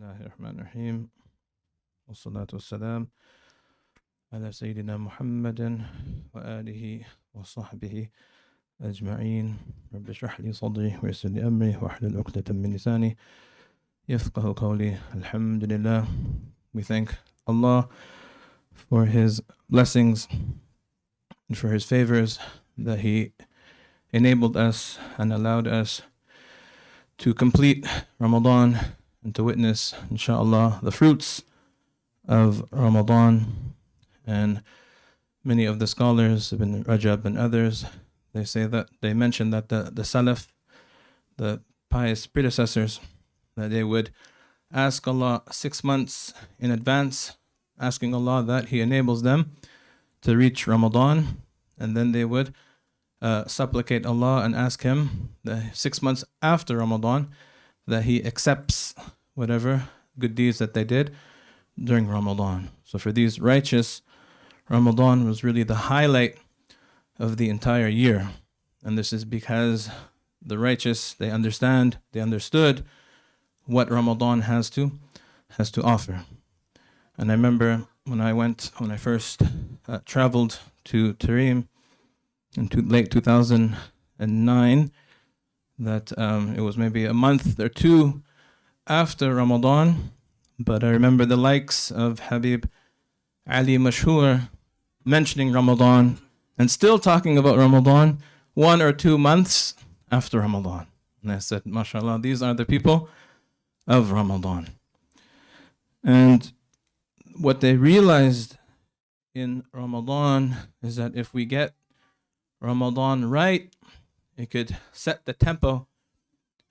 الله الرحمن الرحيم والصلاة والسلام على سيدنا محمد وآله وصحبه أجمعين رب اشرح لي صدري ويسر لي أمري واحلل عقدة من لساني يفقه قولي. Alhamdulillah, we thank Allah for His blessings and for His favors that He enabled us and allowed us to complete Ramadan and to witness, inshallah, the fruits of Ramadan. And many of the scholars, Ibn Rajab and others, they mention that the Salaf, the pious predecessors, that they would ask Allah 6 months in advance, asking Allah that He enables them to reach Ramadan, and then they would supplicate Allah and ask Him the 6 months after Ramadan that He accepts whatever good deeds that they did during Ramadan. So for these righteous, Ramadan was really the highlight of the entire year. And this is because the righteous, they understood what Ramadan has to offer. And I remember when I first traveled to Tarim in late 2009, that it was maybe a month or two after Ramadan, but I remember the likes of Habib Ali Mashhur mentioning Ramadan and still talking about Ramadan 1 or 2 months after Ramadan. And I said, mashallah, these are the people of Ramadan. And what they realized in Ramadan is that if we get Ramadan right, it could set the tempo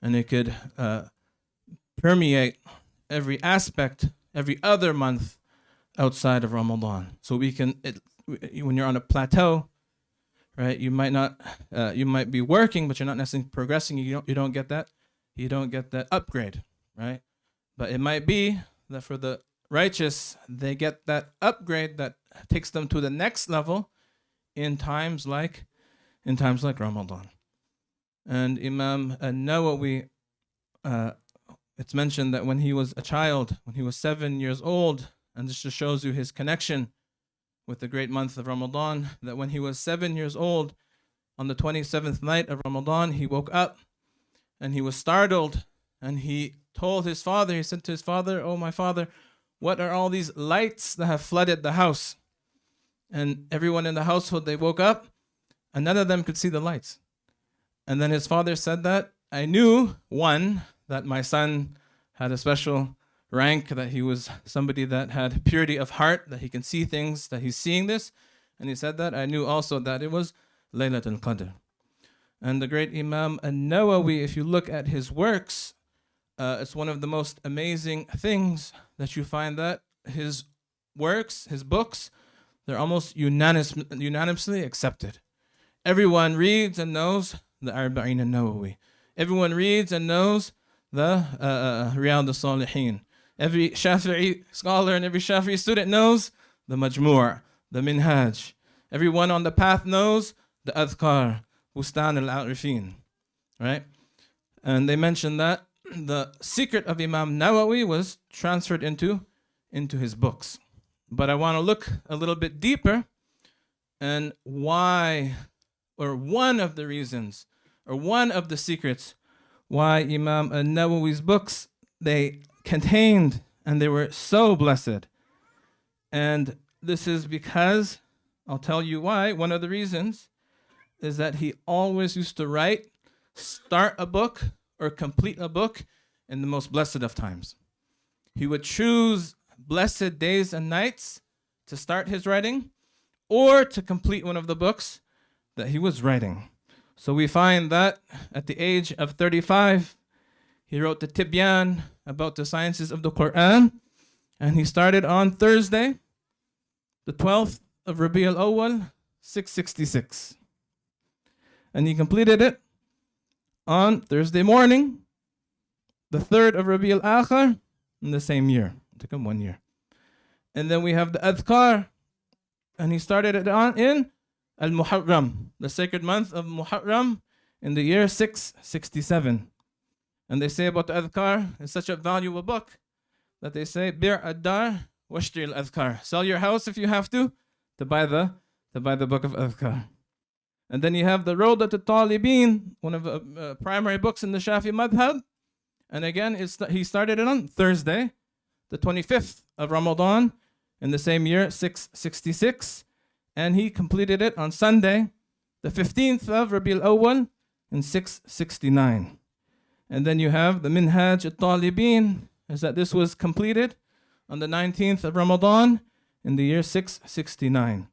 and it could permeate every aspect, every other month outside of Ramadan. So when you're on a plateau, right, you might be working, but you're not necessarily progressing. You don't get that upgrade, right? But it might be that for the righteous, they get that upgrade that takes them to the next level in times like Ramadan. And Imam Nawawi, it's mentioned that when he was a child, when he was 7 years old, and this just shows you his connection with the great month of Ramadan, that when he was 7 years old, on the 27th night of Ramadan, he woke up and he was startled, and he said to his father, "Oh, my father, what are all these lights that have flooded the house?" And everyone in the household, they woke up and none of them could see the lights. And then his father said that, "I knew, one, that my son had a special rank, that he was somebody that had purity of heart, that he can see things, that he's seeing this." And he said that, "I knew also that it was Laylatul Qadr." And the great Imam Nawawi, if you look at his works, it's one of the most amazing things that you find that his works, his books, they're almost unanimously accepted. Everyone reads and knows the Arba'in al-Nawawi. Everyone reads and knows the Riyad al-Salihin. Every Shafi'i scholar and every Shafi'i student knows the Majmu', the Minhaj. Everyone on the path knows the Adhkar, Bustan al-Arifin, right? And they mentioned that the secret of Imam Nawawi was transferred into his books. But I want to look a little bit deeper, and why, or one of the reasons, or one of the secrets why Imam Nawawi's books, they contained and they were so blessed. And this is because, I'll tell you why, one of the reasons is that he always used to start a book or complete a book in the most blessed of times. He would choose blessed days and nights to start his writing or to complete one of the books that he was writing. So we find that at the age of 35, he wrote the Tibyan about the sciences of the Qur'an, and he started on Thursday, the 12th of Rabi al-Awwal, 666. And he completed it on Thursday morning, the 3rd of Rabi al-Akhir, in the same year. It took him 1 year. And then we have the Adhkar, and he started it in Al-Muharram, the sacred month of Muharram, in the year 667. And they say about the Adhkar, it's such a valuable book that they say, Bir ad-dar washtri al-adhkar. Sell your house if you have to buy the book of adhkar. And then you have the Rawdat al-Talibin, one of the primary books in the Shafi madhab. And again, he started it on Thursday, the 25th of Ramadan, in the same year, 666. And he completed it on Sunday, the 15th of Rabi'ul Awwal, in 669. And then you have the Minhaj al-Talibin, is that this was completed on the 19th of Ramadan, in the year 669.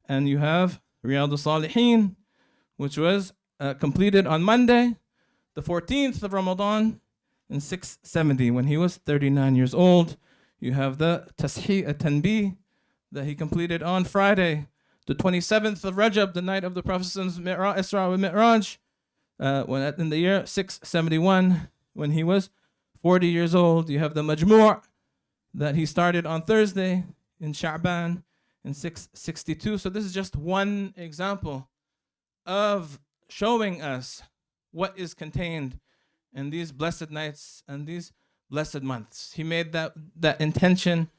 And you have Riyadh al-Salihin, which was completed on Monday, the 14th of Ramadan, in 670, when he was 39 years old. You have the Tashih al-Tanbih that he completed on Friday, the 27th of Rajab, the night of the Prophet's Isra wa Mi'raj, in the year 671, when he was 40 years old. You have the Majmu' that he started on Thursday in Sha'ban in 662. So this is just one example of showing us what is contained in these blessed nights and these blessed months. He made that intention.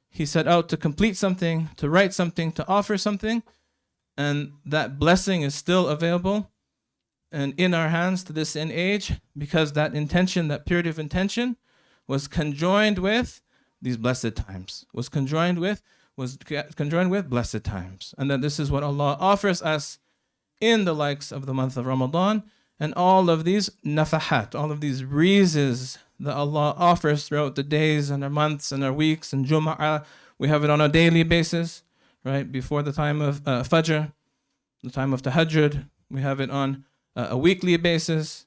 He set out to complete something, to write something, to offer something, and that blessing is still available and in our hands to this end age, because that intention, that period of intention, was conjoined with these blessed times, was conjoined with blessed times. And that this is what Allah offers us in the likes of the month of Ramadan, and all of these nafahat, all of these breezes that Allah offers throughout the days and our months and our weeks. And Jum'ah, we have it on a daily basis, right? Before the time of Fajr, the time of Tahajjud. We have it on a weekly basis,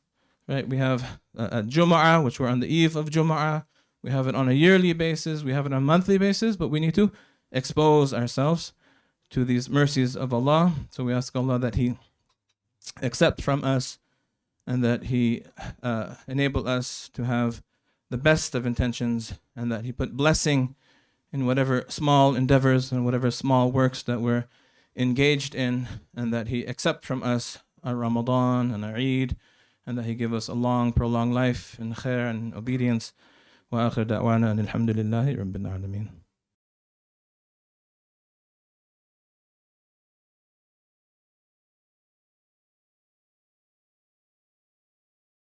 right? We have Jum'ah, which we're on the eve of Jum'ah. We have it on a yearly basis. We have it on a monthly basis. But we need to expose ourselves to these mercies of Allah. So we ask Allah that He accept from us, and that He enable us to have the best of intentions, and that He put blessing in whatever small endeavors and whatever small works that we're engaged in, and that He accept from us our Ramadan and our Eid, and that He give us a long, prolonged life in khair and obedience. Wa akhir da'wana alhamdulillahi rabbil alameen.